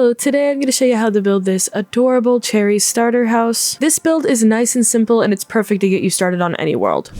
Hello, today I'm going to show you how to build this adorable cherry starter house. This build is nice and simple and it's perfect to get you started on any world.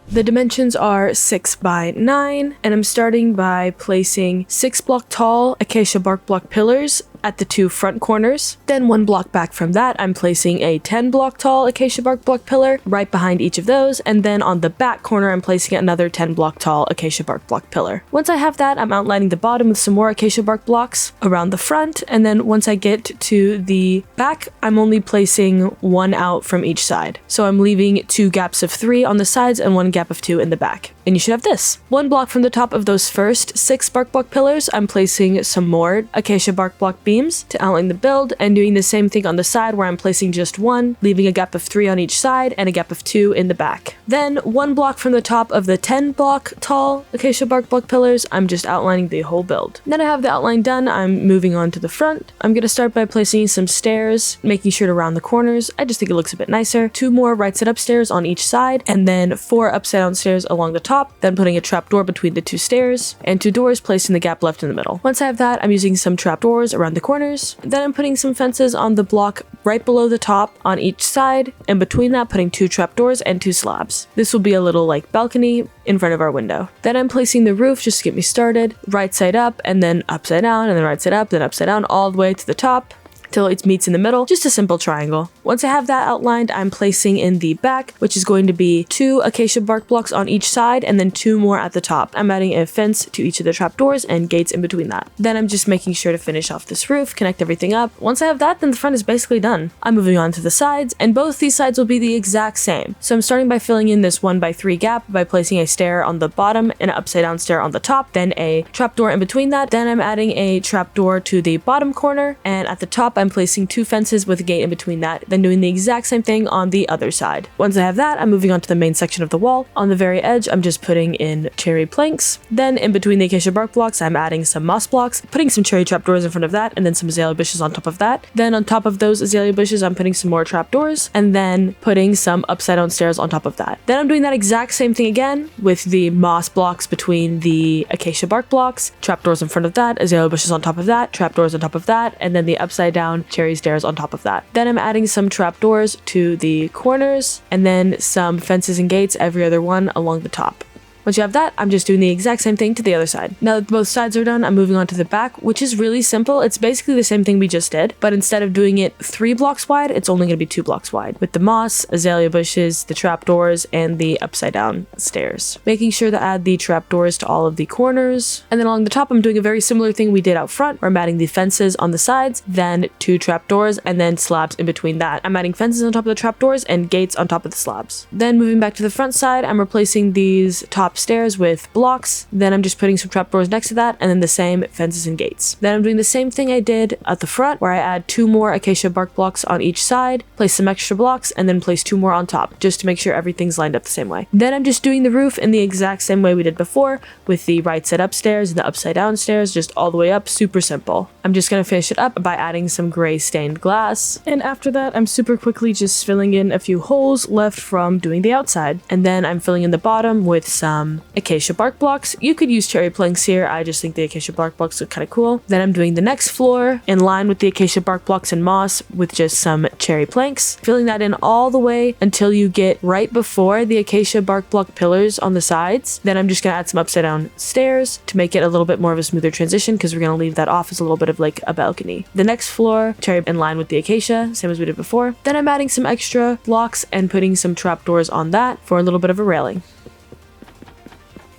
The dimensions are 6 by 9, and I'm starting by placing 6 block tall acacia bark block pillars at the 2 front corners. Then 1 block back from that, I'm placing a 10 block tall acacia bark block pillar right behind each of those, and then on the back corner, I'm placing another 10 block tall acacia bark block pillar. Once I have that, I'm outlining the bottom with some more acacia bark blocks around the front, and then once I get to the back, I'm only placing 1 out from each side. So I'm leaving 2 gaps of 3 on the sides and 1 gap of 2 in the back. And you should have this. 1 block from the top of those first 6 bark block pillars, I'm placing some more acacia bark block beams to outline the build, and doing the same thing on the side where I'm placing just 1, leaving a gap of 3 on each side and a gap of 2 in the back. Then 1 block from the top of the 10 block tall acacia bark block pillars, I'm just outlining the whole build. Then I have the outline done, I'm moving on to the front. I'm going to start by placing some stairs, making sure to round the corners. I just think it looks a bit nicer. 2 more right side up stairs on each side, and then 4 upside down stairs along the top, then putting a trapdoor between the 2 stairs, and 2 doors placed in the gap left in the middle. Once I have that, I'm using some trapdoors around the corners. Then I'm putting some fences on the block right below the top on each side, and between that putting 2 trapdoors and 2 slabs. This will be a little like balcony in front of our window. Then I'm placing the roof just to get me started, right side up and then upside down, and then right side up, then upside down all the way to the top till it meets in the middle, just a simple triangle. Once I have that outlined, I'm placing in the back, which is going to be 2 acacia bark blocks on each side and then 2 more at the top. I'm adding a fence to each of the trapdoors and gates in between that. Then I'm just making sure to finish off this roof, connect everything up. Once I have that, then the front is basically done. I'm moving on to the sides, and both these sides will be the exact same. So I'm starting by filling in this 1 by 3 gap by placing a stair on the bottom and an upside down stair on the top, then a trapdoor in between that. Then I'm adding a trapdoor to the bottom corner, and at the top I'm placing 2 fences with a gate in between that, then doing the exact same thing on the other side. Once I have that, I'm moving on to the main section of the wall. On the very edge, I'm just putting in cherry planks. Then in between the acacia bark blocks, I'm adding some moss blocks, putting some cherry trapdoors in front of that, and then some azalea bushes on top of that. Then on top of those azalea bushes, I'm putting some more trapdoors, and then putting some upside down stairs on top of that. Then I'm doing that exact same thing again with the moss blocks between the acacia bark blocks, trapdoors in front of that, azalea bushes on top of that, trapdoors on top of that, and then the upside down cherry stairs on top of that. Then I'm adding some trapdoors to the corners, and then some fences and gates every other one along the top. Once you have that, I'm just doing the exact same thing to the other side. Now that both sides are done, I'm moving on to the back, which is really simple. It's basically the same thing we just did, but instead of doing it 3 blocks wide, it's only going to be 2 blocks wide, with the moss, azalea bushes, the trapdoors, and the upside down stairs. Making sure to add the trapdoors to all of the corners. And then along the top, I'm doing a very similar thing we did out front, where I'm adding the fences on the sides, then 2 trapdoors, and then slabs in between that. I'm adding fences on top of the trapdoors and gates on top of the slabs. Then moving back to the front side, I'm replacing these top stairs with blocks. Then I'm just putting some trapdoors next to that, and then the same fences and gates. Then I'm doing the same thing I did at the front, where I add 2 more acacia bark blocks on each side, place some extra blocks, and then place 2 more on top, just to make sure everything's lined up the same way. Then I'm just doing the roof in the exact same way we did before, with the right side upstairs and the upside down stairs, just all the way up, super simple. I'm just gonna finish it up by adding some gray stained glass, and after that I'm super quickly just filling in a few holes left from doing the outside. And then I'm filling in the bottom with some acacia bark blocks. You could use cherry planks here, I just think the acacia bark blocks look kind of cool. Then I'm doing the next floor in line with the acacia bark blocks and moss with just some cherry planks, filling that in all the way until you get right before the acacia bark block pillars on the sides. Then I'm just gonna add some upside down stairs to make it a little bit more of a smoother transition, because we're gonna leave that off as a little bit of like a balcony. The next floor, cherry in line with the acacia, same as we did before. Then I'm adding some extra blocks and putting some trapdoors on that for a little bit of a railing.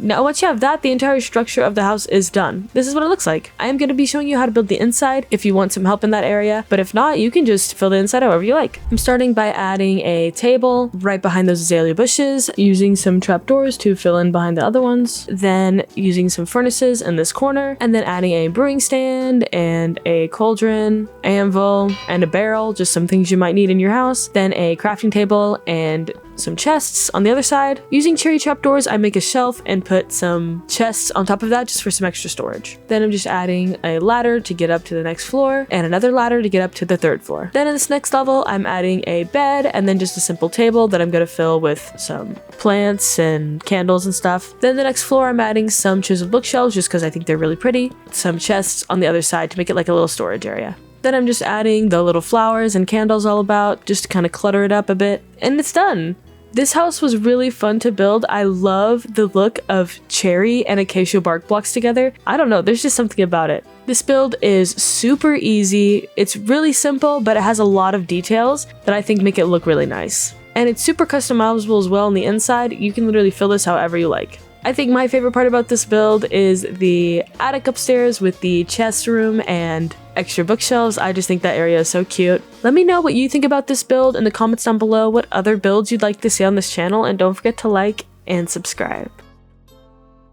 Now once you have that, the entire structure of the house is done. This is what it looks like. I am going to be showing you how to build the inside if you want some help in that area, but if not, you can just fill the inside however you like. I'm starting by adding a table right behind those azalea bushes, using some trapdoors to fill in behind the other ones, then using some furnaces in this corner, and then adding a brewing stand and a cauldron, anvil, and a barrel, just some things you might need in your house, then a crafting table and some chests on the other side. Using cherry trapdoors, I make a shelf and put some chests on top of that just for some extra storage. Then I'm just adding a ladder to get up to the next floor and another ladder to get up to the 3rd floor. Then in this next level, I'm adding a bed and then just a simple table that I'm gonna fill with some plants and candles and stuff. Then the next floor, I'm adding some chiseled bookshelves just because I think they're really pretty. Some chests on the other side to make it like a little storage area. Then I'm just adding the little flowers and candles all about just to kind of clutter it up a bit, and it's done. This house was really fun to build. I love the look of cherry and acacia bark blocks together. I don't know, there's just something about it. This build is super easy. It's really simple, but it has a lot of details that I think make it look really nice. And it's super customizable as well on the inside. You can literally fill this however you like. I think my favorite part about this build is the attic upstairs with the chest room and extra bookshelves. I just think that area is so cute. Let me know what you think about this build in the comments down below, what other builds you'd like to see on this channel, and don't forget to like and subscribe.